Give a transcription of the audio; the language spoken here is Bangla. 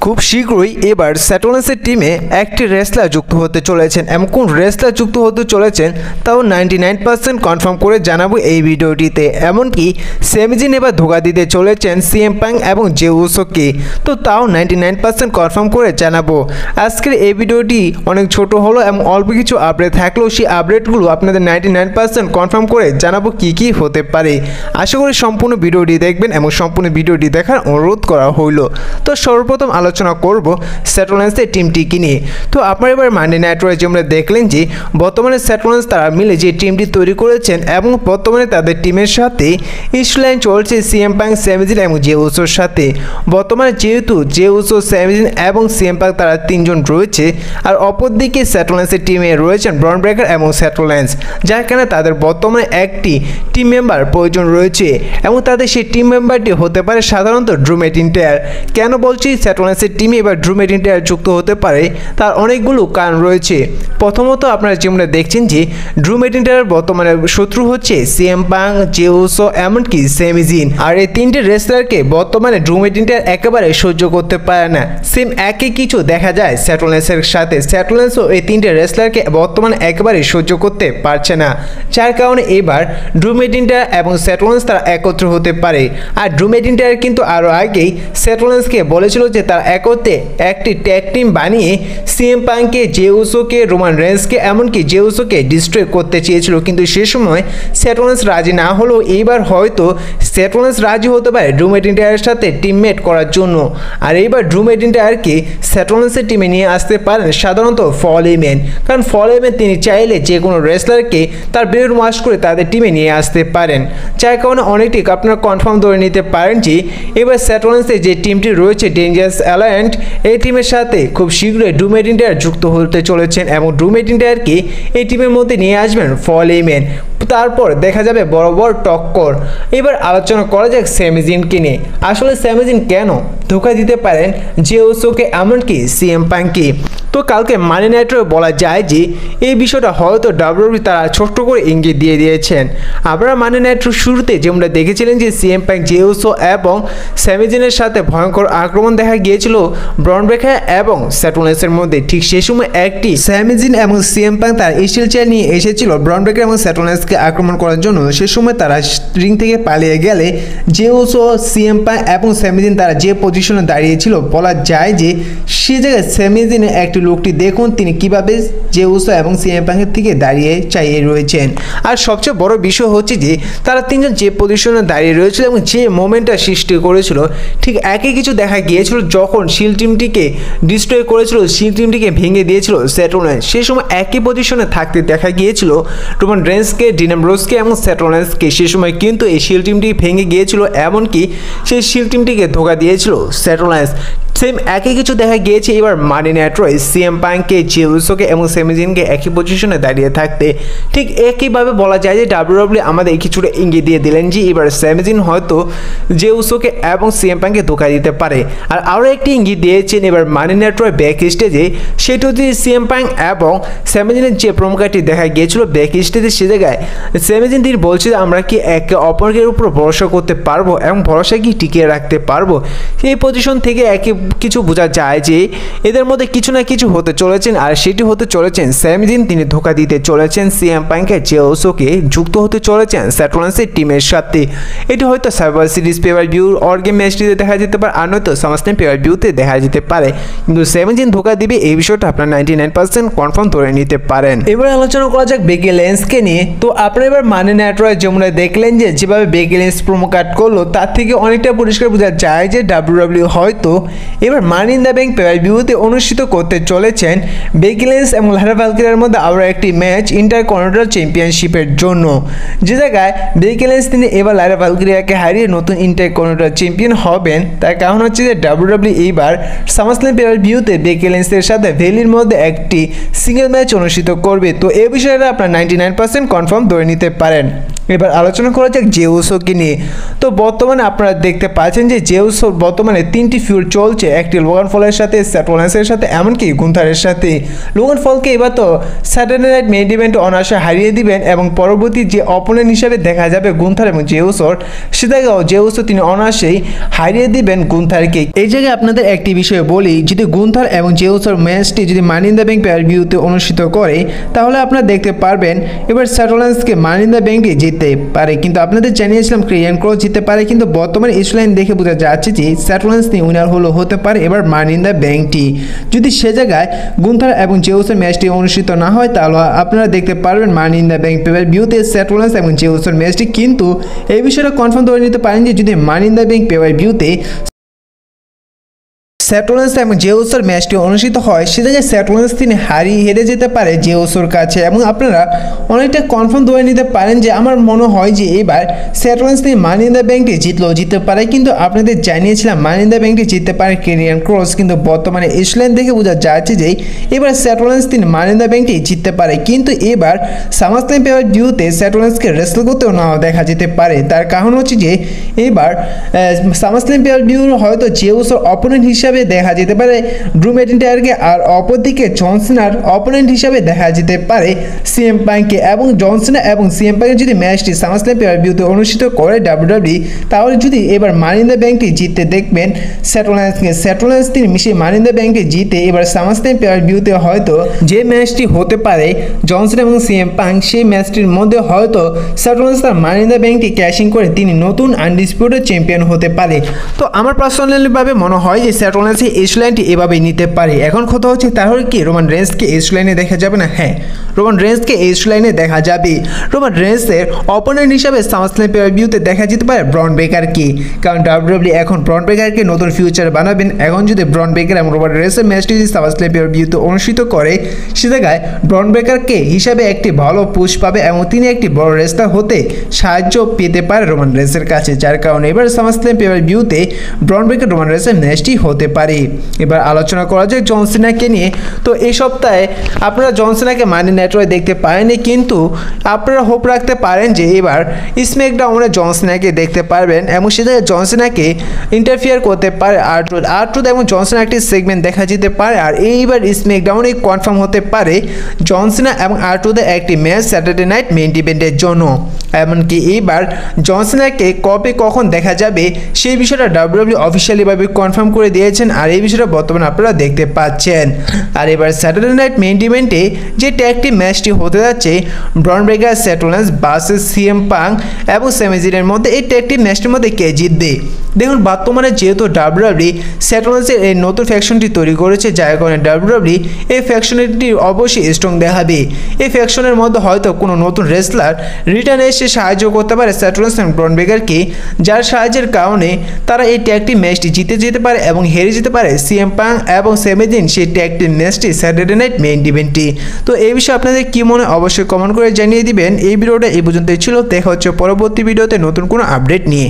খুব শীঘ্রই এবার স্যাটলার্সের টিমে একটি রেসলার যুক্ত হতে চলেছেন। এমন কোন রেসলার যুক্ত হতে চলেছেন তাও 99% কনফার্ম করে জানাবো এই ভিডিওটিতে। এমনকি সেমিজিন এবার ধোকা দিতে চলেছেন সিএম পাং এবং জে উসোকে, তো তাও 99% কনফার্ম করে জানাবো। আজকের এই ভিডিওটি অনেক ছোট হলো এবং অল্প কিছু আপডেট থাকলেও সেই আপডেটগুলো আপনাদের 99% কনফার্ম করে জানাবো কি কি হতে পারে। আশা করি সম্পূর্ণ ভিডিওটি দেখবেন এবং সম্পূর্ণ ভিডিওটি দেখার অনুরোধ করা হইল। তো সর্বপ্রথম আলোচনা করব স্যাটলার্সের টিমটিকে নিয়ে। তো আপনারা এবার মানডে নাইট রাইডে আমরা দেখলেন যে বর্তমানে স্যাটলার্স তারা মিলে যে টিমটি তৈরি করেছেন এবং বর্তমানে তাদের টিমের সাথে ইস্টলাইন চলছে সিএম পাং, সেমিজিন এবং জে উসোর সাথে। বর্তমানে যেহেতু জে উসো, সেমিজিন এবং সিএম পাং তারা তিনজন রয়েছে, আর অপরদিকে স্যাটলার্সের টিমে রয়েছেন ব্রন ব্রেকার এবং স্যাটলার্স, যার কারণে তাদের বর্তমানে একটি টিম মেম্বার প্রয়োজন রয়েছে এবং তাদের সেই টিম মেম্বারটি হতে পারে সাধারণত ড্রু ম্যাকিন্টায়ার। কেন বলছি স্যাটলার্সের টিমে এবার ড্রু ম্যাকিন্টায়ার যুক্ত হতে পারে, তার অনেকগুলো কারণ রয়েছে। প্রথমত আপনারা যেমন দেখছেন যে ড্রু ম্যাকিন্টায়ার বর্তমানে শত্রু হচ্ছে সিএম পাং, জে উসো এমনকি সেমিজিন, আর এই তিনটে রেসলারকে বর্তমানে ড্রু ম্যাকিন্টায়ার একেবারে সহ্য করতে পারে না। সেম একই কিছু দেখা যায় স্যাটলার্সের সাথে। স্যাটলার্সও এই তিনটে রেসলারকে বর্তমানে একেবারে সহ্য করতে পারছে না, যার কারণে এবার ড্রু ম্যাকিন্টায়ার এবং স্যাটলার্স তারা একত্র হতে পারে। আর ড্রু ম্যাকিন্টায়ার কিন্তু আরও আগেই স্যাটলার্সকে বলেছিল যে তারা একত্রে একটি ট্যাগ টিম বানিয়ে সিএম পাংকে, জে উসোকে, রোমান রেন্সকে এমনকি জে উসোকে ডিস্ট্রয় করতে চেয়েছিল, কিন্তু সে সময় স্যাটলার্স রাজি না হলেও এইবার হয়তো স্যাটলার্স রাজি হতে পারে ড্রু ম্যাকিন্টায়ারের সাথে টিমমেট করার জন্য। আর এইবার ড্রু ম্যাকিন্টায়ারকে স্যাটলার্সের টিমে নিয়ে আসতে পারেন সাধারণত ফল এমেন, কারণ ফল এমেন তিনি চাইলে যে কোনো রেসলারকে তার ব্রেন ওয়াশ করে তাদের টিমে নিয়ে আসতে পারেন, যার কারণে অনেকটি আপনারা কনফার্ম ধরে নিতে পারেন যে এবার স্যাটলার্সের যে টিমটি রয়েছে ডেঞ্জারাস অ্যালায়েন্স, এই টিমের সাথে খুব শীঘ্রই ড্রু ম্যাকিন্টায়ার যুক্ত হতে চলেছেন এবং ড্রু ম্যাকিন্টায়ারকে এই টিমের মধ্যে নিয়ে আসবেন ফল এমেন। তারপর দেখা যাবে বড় বড় টক্কর। এবার আলোচনা করা যাক সেমিজিনকে নিয়ে। আসলে সেমিজিন কেন ধোকা দিতে পারেন জে উসোকে এমনকি সিএম পাংকে? তো কালকে মানি নাইট রাইডে বলা যায় যে এই বিষয়টা হয়তো ডাব্লিউডব্লিউ তারা ছোট্ট করে ইঙ্গিত দিয়ে দিয়েছেন। আপনারা মানি নাইট রাইড শুরুতে যেমন দেখেছিলেন যে সিএম পাং, জে উসো এবং সেমিজিনের সাথে ভয়ঙ্কর আক্রমণ দেখা গিয়েছিল ব্রন ব্রেকার এবং স্যাটলার্সের মধ্যে। ঠিক সেই সময় একটি সেমিজিন এবং সিএম পাং তার স্টিল চেয়ার নিয়ে এসেছিল ব্রন ব্রেকার এবং স্যাটলার্সকে আক্রমণ করার জন্য। সে সময় তারা রিং থেকে পালিয়ে গেলে জে উসো, সিএম পাং এবং সেমিজিন তারা যে পজিশনে দাঁড়িয়েছিল, বলা যায় যে সে জায়গায় সেমিজিনের একটি লোকটি দেখুন তিনি কিভাবে জে উসো এবং সিএম পাংয়ের থেকে দাঁড়িয়ে চাইয়ে রয়েছেন। আর সবচেয়ে বড় বিষয় হচ্ছে যে তারা তিনজন যে পজিশনে দাঁড়িয়ে রয়েছিল এবং যে মোমেন্টটা সৃষ্টি করেছিল, ঠিক একই কিছু দেখা গিয়েছিল যখন শিল টিমটিকে ডিস্ট্রয় করেছিল, শিল টিমটিকে ভেঙে দিয়েছিল স্যাটলার্স। সেই সময় একই পজিশনে থাকতে দেখা গিয়েছিল রোমান রেন্সকে, ডিন অ্যামব্রোসকে এবং স্যাটলার্সকে। সেই সময় কিন্তু এই শিল টিমটি ভেঙে গিয়েছিল, এমনকি সেই শিল টিমটিকে ধোকা দিয়েছিল স্যাটলার্স। সেম একই কিছু দেখা গিয়েছে এবার মানি নাইট রাইডে সিএম পাংকে, জে উসোকে এবং সেমিজিনকে একই পজিশনে দাঁড়িয়ে থাকতে। ঠিক একইভাবে বলা যায় যে ডাব্লিউডব্লিউ আমাদের কিছুটা ইঙ্গিত দিয়ে দিলেন যে এবার সেমিজিন হয়তো জে উসোকে এবং সিএম পাংকে ধোকা দিতে পারে। আর আরও একটি ইঙ্গিত দিয়েছেন এবার মানি নাইট রাইডে ব্যাক স্টেজে, সেটা হচ্ছে সিএম পাং এবং সেমিজিনের যে প্রমোকারটি দেখা গিয়েছিল ব্যাক স্টেজে, সে জায়গায় সেমিজিন তিনি বলছে যে আমরা কি একে অপরের উপর ভরসা করতে পারবো এবং ভরসা কি টিকিয়ে রাখতে পারবো। এই পজিশন থেকে একই কিছু বোঝা যায় যে এদের মধ্যে কিছু না কিছু হতে চলেছেন, আর সেটি হতে চলেছেন সেমিজিন তিনি ধোকা দিতে চলেছেন সিএম পাংকে, জে উসোকে যুক্ত হতে চলেছেন স্যাটলার্সের টিমের সাথে। এটি হয়তো survivor series paper view or game ম্যাচটিতে দেখা যেতে পারে, আর নয়তো সামারস্ল্যাম পেপার ভিউতে দেখা যেতে পারে, কিন্তু সেমিজিন ধোকা দিবে এই বিষয়টা আপনার 99% কনফার্ম ধরে নিতে পারেন। এবার আলোচনা করা যাক বেকি লিঞ্চকে নিয়ে। তো আপনারা এবার মানি নাইট রাইডে যেমন দেখলেন যে যেভাবে বেকি লিঞ্চ প্রোমো কাট করলো, তার থেকে অনেকটা পরিষ্কার বোঝা যায় যে ডাব্লিউডব্লিউ হয়তো এবার মানি ইন দ্য ব্যাংক পেপার ভিউতে অনুষ্ঠিত করতে চলেছেন বেকি লিঞ্চ এবং লারা ভালকিরিয়ার মধ্যে আরও একটি ম্যাচ ইন্টারকন্টিনেন্টাল চ্যাম্পিয়নশিপের জন্য, যে জায়গায় বেকি লিঞ্চ তিনি এবার লারা ভালকিরিয়াকে হারিয়ে নতুন ইন্টারকন্টিনেন্টাল চ্যাম্পিয়ন হবেন। তার কারণ হচ্ছে যে ডাব্লিউডব্লিউ এইবার সামারস্ল্যাম পেপার ভিউতে বেকি লিঞ্চের সাথে ভেলির মধ্যে একটি সিঙ্গেল ম্যাচ অনুষ্ঠিত করবে। তো এই বিষয়টা আপনার 99% কনফার্ম ধরে নিতে পারেন। এবার আলোচনা করা যাক জে উসোকে নিয়ে। তো বর্তমানে আপনারা দেখতে পাচ্ছেন যে জে উসো বর্তমানে 3টি ফিউড চলছে, একটি লোগান ফলের সাথে, সেথ রোলিন্সের সাথে, এমনকি গুন্থারের সাথে। লোগান ফলকে এবার তো স্যাটারডে নাইট মেইন ইভেন্টে অনায়াসে হারিয়ে দিবেন এবং পরবর্তী যে অপোনেন্ট হিসাবে দেখা যাবে গুন্থার এবং জে উসোর, সেটাকেও জে উসো তিনি অনায়াসেই হারিয়ে দিবেন গুন্থারকে। এই জায়গায় আপনাদের একটি বিষয় বলি, যদি গুন্থার এবং জে উসোর ম্যাচটি যদি মানি ইন দ্য ব্যাংক পেয়ার ভিউতে অনুষ্ঠিত করে, তাহলে আপনারা দেখতে পারবেন এবার সেথ রোলিন্সকে মানি ইন দ্য ব্যাংকে জিততে পারে। কিন্তু আপনাদের জানিয়েছিলাম ক্রিয়ান ক্রস জিততে পারে, কিন্তু বর্তমানে ইসলাইন দেখে বোঝা যাচ্ছে যে সেথ রোলিন্স উইনার হতে পারে এবার মানি ইন দ্য ব্যাংকটি। যদি সে জায়গায় গুন্থার এবং জে উসোর ম্যাচটি অনুষ্ঠিত না হয়, তাহলে আপনারা দেখতে পারবেন মানি ইন দ্য ব্যাংক পেয়ার ভিউতে সেথ রোলিন্স এবং জে উসোর ম্যাচটি। কিন্তু এই বিষয়টা কনফার্ম ধরে নিতে পারেন যে যদি মানি ইন দ্য ব্যাংক পেয়ার ভিউতে সেথ রোলিন্স এবং জে উসোর ম্যাচটি অনুষ্ঠিত হয়, সে জায়গায় সেথ রোলিন্স তিনি হেরে যেতে পারে জে উসোর কাছে। এবং আপনারা অনেকটা কনফার্ম ধরে নিতে পারেন যে আমার মনে হয় যে এবার সেথ রোলিন্স তিনি মানি ইন দ্য ব্যাংকটি জিততে পারে। কিন্তু আপনাদের জানিয়েছিলাম মানি ইন দ্য ব্যাংকটি জিততে পারে ক্রিয়ান ক্রস, কিন্তু বর্তমানে ইসলাইন দেখে বোঝা যাচ্ছে যে এবার সেথ রোলিন্স তিনি মানি ইন দ্য ব্যাংকটি জিততে পারে। কিন্তু এবার সামারস্ল্যাম পেয়ার ভিউতে সেথ রোলিন্সকে রেসল করতেও নাও দেখা যেতে পারে। তার কারণ হচ্ছে যে এবার সামারস্ল্যাম পেয়ার ভিউ হয়তো জে উসোর অপোনেন্ট হিসাবে দেখা যেতে পারে ড্রু ম্যাকিন্টায়ারকে, আর অপরদিকে জন সিনার অপোনেন্ট হিসাবে দেখা যেতে পারে সিএম পাঙ্ককে। এবং জন সিনা এবং সিএম পাঙ্কের যদি ম্যাচটি সামারস্ল্যাম পেয়ার ভিউতে অনুষ্ঠিত করে ডাব্লিউডাব্লিউই, তাহলে যদি এবার মানি ইন দ্য ব্যাংকটি জিততে দেখবেন সেথ রোলিন্সকে। সেথ রোলিন্স তিনি মিশিয়ে মানি ইন দ্য ব্যাংকটি জিতে এবার সামারস্ল্যাম পেয়ার ভিউতে হয়তো যে ম্যাচটি হতে পারে জন সিনা এবং সিএম পাঙ্ক, সেই ম্যাচটির মধ্যে হয়তো সেথ রোলিন্স তার মানি ইন দ্য ব্যাংকটি ক্যাশিং করে তিনি নতুন আনডিসপিউটেড চ্যাম্পিয়ন হতে পারে। তো আমার পার্সোনালিভাবে মনে হয় যে সেথ রোলিন্স এই লাইনটি এভাবেই নিতে পারে। এখন কথা হচ্ছে তাহলে কি রোমান রেন্সকে এই লাইনে দেখা যাবে না? হ্যাঁ, রোমান রেন্সকে এই লাইনে দেখা যাবে। রোমান রেন্সের অপোনেন্ট হিসাবে সামারস্ল্যাম পেয়ার ভিউতে দেখা যেতে পারে ব্রন বেকারকে, কারণ ডাব্লিউডাব্লিউই এখন ব্রন বেকারকে নতুন ফিউচার বানাবেন। এখন যদি ব্রন বেকার এবং রোমান রেন্সের ম্যাচটি যদি সামারস্ল্যাম পেয়ার ভিউতে অনুষ্ঠিত করে, সে জায়গায় ব্রন বেকারকে হিসাবে একটি ভালো পুশ পাবে এবং তিনি একটি বড় রেসলার হতে সাহায্য পেতে পারে রোমান রেন্সের কাছে। যার কারণে এবার সামারস্ল্যাম পেয়ার ভিউতে ব্রন বেকার রোমান রেন্সের ম্যাচটি হতে পারে। এবার আলোচনা করা যায় জন সিনাকে নিয়ে। তো এই সপ্তাহে আপনারা জন সিনাকে মানি নেটওয়ার্কে দেখতে পারেননি, কিন্তু আপনারা হোপ রাখতে পারেন যে এবার স্ম্যাকডাউনে জন সিনাকে দেখতে পারবেন এবং সেটা জন সিনাকে ইন্টারফিয়ার করতে পারে আরট্রুথ এবং জন সিনা একটি সেগমেন্ট দেখা যেতে পারে। আর এইবার স্ম্যাকডাউনে কনফার্ম হতে পারে জন সিনা এবং আরট্রুথের একটি ম্যাচ স্যাটারডে নাইট মেইন ইভেন্টের জন্য। এমনকি এইবার জন সিনাকে কবে কখন দেখা যাবে সেই বিষয়টা ডাব্লিউডাব্লিউই অফিসিয়ালিভাবে কনফার্ম করে দিয়েছেন, আর এই বিষয়টা বর্তমানে আপনারা দেখতে পাচ্ছেন। আর এবার স্যাটারডে নাইট মেইন ইভেন্টে যে ট্যাগ টিম ম্যাচটি হতে যাচ্ছে ব্রন breaker, Seth Rollins versus CM punk এবং স্যামি জিনের মধ্যে, এই ট্যাগ টিম ম্যাচটির মধ্যে কে জিতবে? দেখুন বর্তমানে যেহেতু ডাব্লিউডাব্লিউই সেথ রোলিন্সের এই নতুন ফ্যাকশনটি তৈরি করেছে, যার কারণে ডাব্লিউডাব্লিউই এই ফ্যাকশনটি অবশ্যই স্ট্রং দেখাবে। এই ফ্যাকশনের মধ্যে হয়তো কোনো নতুন রেসলার রিটার্নে এসে সাহায্য করতে পারে সেথ রোলিন্স এবং ব্রন ব্রেকারকে, যার সাহায্যের কারণে তারা এই ট্যাগ টিম ম্যাচটি জিতে যেতে পারে এবং হেরে যেতে পারে সিএম পাঙ্ক এবং স্যামি জিন সেই ট্যাগ টিম ম্যাচটি স্যাটারডে নাইট মেইন ইভেন্টটি। তো এই বিষয়ে আপনাদের কি মনে অবশ্যই কমেন্ট করে জানিয়ে দিবেন। এই ভিডিওটা এই পর্যন্তই ছিল, দেখা হচ্ছে পরবর্তী ভিডিওতে নতুন কোনো আপডেট নিয়ে।